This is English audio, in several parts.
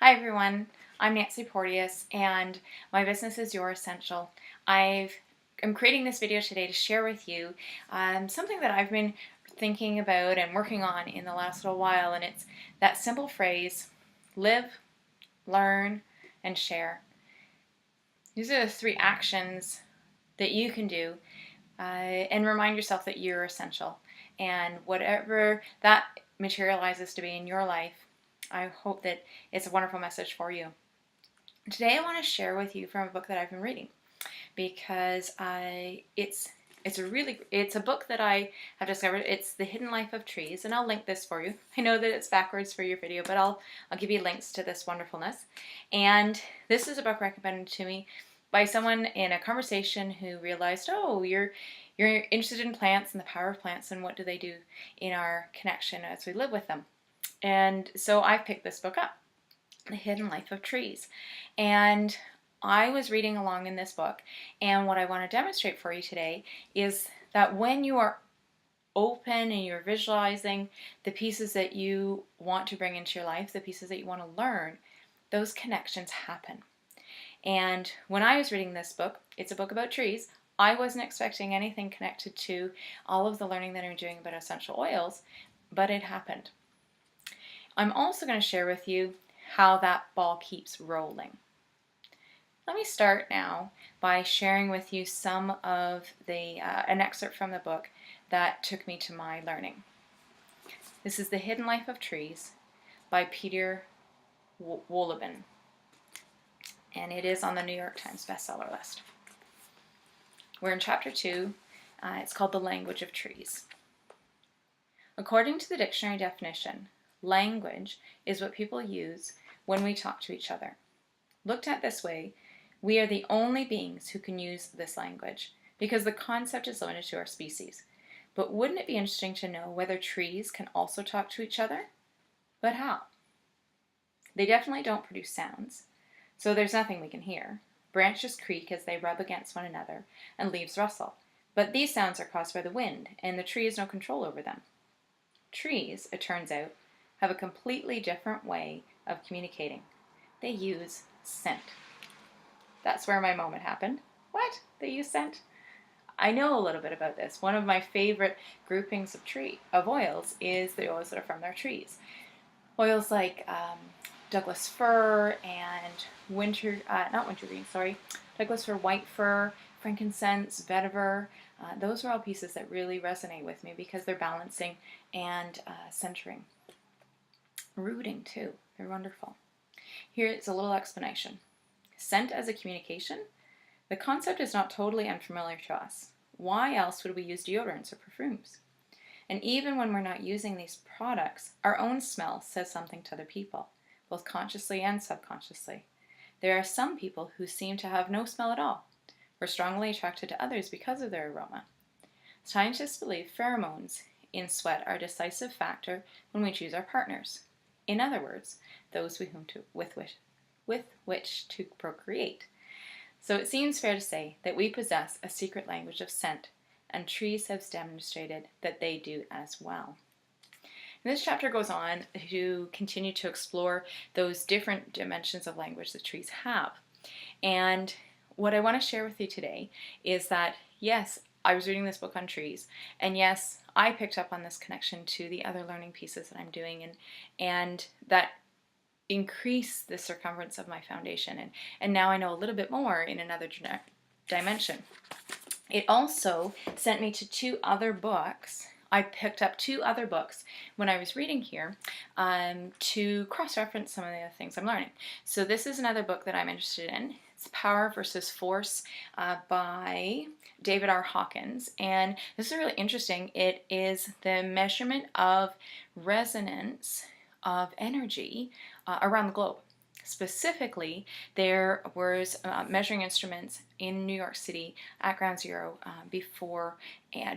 Hi everyone, I'm Nancy Porteous and my business is Your Essential. I'm creating this video today to share with you something that I've been thinking about and working on in the last little while, and it's that simple phrase, live, learn, and share. These are the three actions that you can do and remind yourself that you're essential, and whatever that materializes to be in your life, I hope that it's a wonderful message for you. Today I want to share with you from a book that I've been reading because it's a book that I have discovered. It's The Hidden Life of Trees, and I'll link this for you. I know that it's backwards for your video, but I'll give you links to this wonderfulness. And this is a book recommended to me by someone in a conversation who realized, oh, you're interested in plants and the power of plants and what do they do in our connection as we live with them. And so I picked this book up, The Hidden Life of Trees. And I was reading along in this book, and what I want to demonstrate for you today is that when you are open and you're visualizing the pieces that you want to bring into your life, the pieces that you want to learn, those connections happen. And when I was reading this book, it's a book about trees, I wasn't expecting anything connected to all of the learning that I'm doing about essential oils, but it happened. I'm also going to share with you how that ball keeps rolling. Let me start now by sharing with you some of an excerpt from the book that took me to my learning. This is The Hidden Life of Trees by Peter Wohlleben, and it is on the New York Times bestseller list. We're in chapter 2. It's called The Language of Trees. According to the dictionary definition, language is what people use when we talk to each other. Looked at this way, we are the only beings who can use this language because the concept is limited to our species. But wouldn't it be interesting to know whether trees can also talk to each other? But how? They definitely don't produce sounds, so there's nothing we can hear. Branches creak as they rub against one another, and leaves rustle. But these sounds are caused by the wind, and the tree has no control over them. Trees, it turns out, have a completely different way of communicating. They use scent. That's where my moment happened. What? They use scent? I know a little bit about this. One of my favorite groupings of oils is the oils that are from their trees. Oils like Douglas fir and Douglas fir, white fir, frankincense, vetiver. Those are all pieces that really resonate with me because they're balancing and centering. Rooting too. They're wonderful. Here's a little explanation. Scent as a communication? The concept is not totally unfamiliar to us. Why else would we use deodorants or perfumes? And even when we're not using these products, our own smell says something to other people, both consciously and subconsciously. There are some people who seem to have no smell at all. We're strongly attracted to others because of their aroma. Scientists believe pheromones in sweat are a decisive factor when we choose our partners. In other words, those with which to procreate. So it seems fair to say that we possess a secret language of scent, and trees have demonstrated that they do as well. And this chapter goes on to continue to explore those different dimensions of language that trees have. And what I want to share with you today is that, yes, I was reading this book on trees, and yes, I picked up on this connection to the other learning pieces that I'm doing, and that increase the circumference of my foundation, and now I know a little bit more in another dimension. It also sent me to 2 other books. I picked up 2 other books when I was reading here to cross-reference some of the other things I'm learning. So this is another book that I'm interested in. It's Power versus Force by David R. Hawkins. And this is really interesting. It is the measurement of resonance of energy around the globe. Specifically, there was measuring instruments in New York City at Ground Zero before,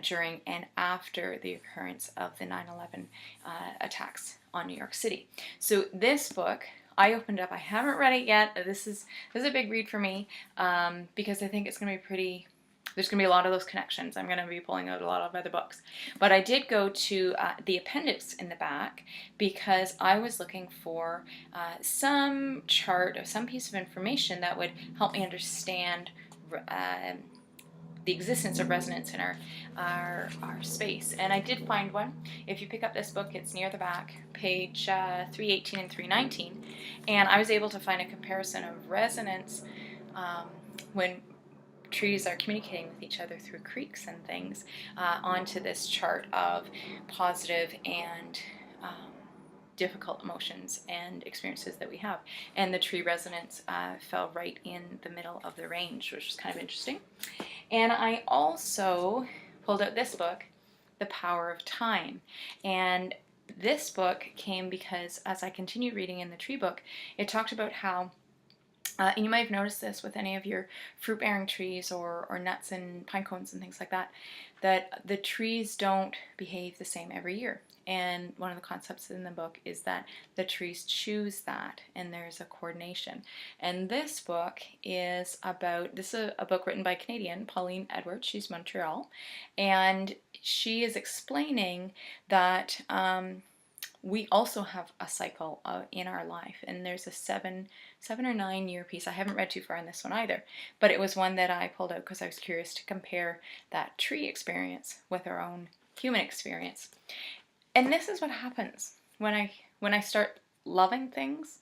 during, and after the occurrence of the 9/11 attacks on New York City. So this book, I opened up. I haven't read it yet. This is a big read for me because I think it's going to be pretty there's going to be a lot of those connections. I'm going to be pulling out a lot of other books. But I did go to the appendix in the back because I was looking for some chart or some piece of information that would help me understand the existence of resonance in our space. And I did find one. If you pick up this book, it's near the back, page 318 and 319. And I was able to find a comparison of resonance when trees are communicating with each other through creeks and things onto this chart of positive and difficult emotions and experiences that we have. And the tree resonance fell right in the middle of the range, which was kind of interesting. And I also pulled out this book, The Power of Time. And this book came because as I continued reading in the tree book, it talked about how and you might have noticed this with any of your fruit-bearing trees or nuts and pine cones and things like that, that the trees don't behave the same every year. And one of the concepts in the book is that the trees choose that, and there's a coordination. And this book is about, this is a book written by a Canadian, Pauline Edwards, she's Montreal, and she is explaining that we also have a cycle in our life, and there's a seven or 9 year piece. I haven't read too far in this one either, but it was one that I pulled out because I was curious to compare that tree experience with our own human experience. And this is what happens when I start loving things,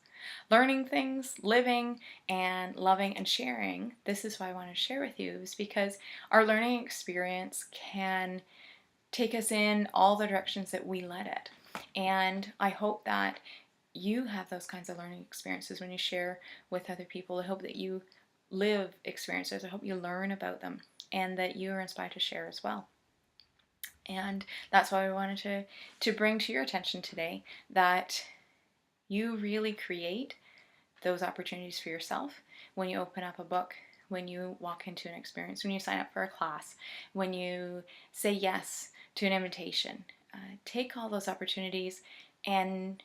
learning things, living and loving and sharing. This is why I want to share with you, is because our learning experience can take us in all the directions that we let it. And I hope that you have those kinds of learning experiences when you share with other people. I hope that you live experiences. I hope you learn about them and that you are inspired to share as well. And that's why we wanted to bring to your attention today that you really create those opportunities for yourself when you open up a book, when you walk into an experience, when you sign up for a class, when you say yes to an invitation. Take all those opportunities and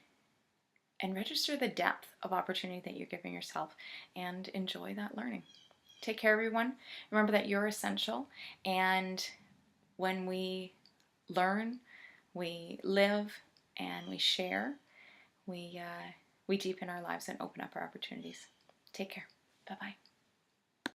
register the depth of opportunity that you're giving yourself and enjoy that learning. Take care, everyone. Remember that you're essential, and when we learn, we live, and we share, we deepen our lives and open up our opportunities. Take care. Bye-bye.